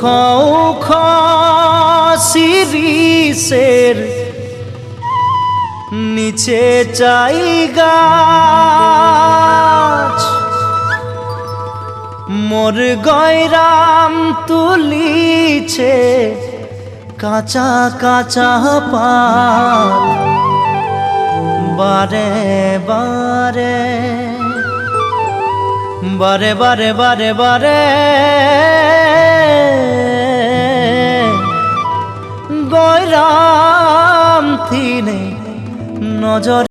উখ শিরিষের নিচে চাই গাছ মোর গয়রাম তুলিছে কাঁচা কাঁচা পাত বারে বারে বারে বারে বারে বারে গয়রাম থিনে নজর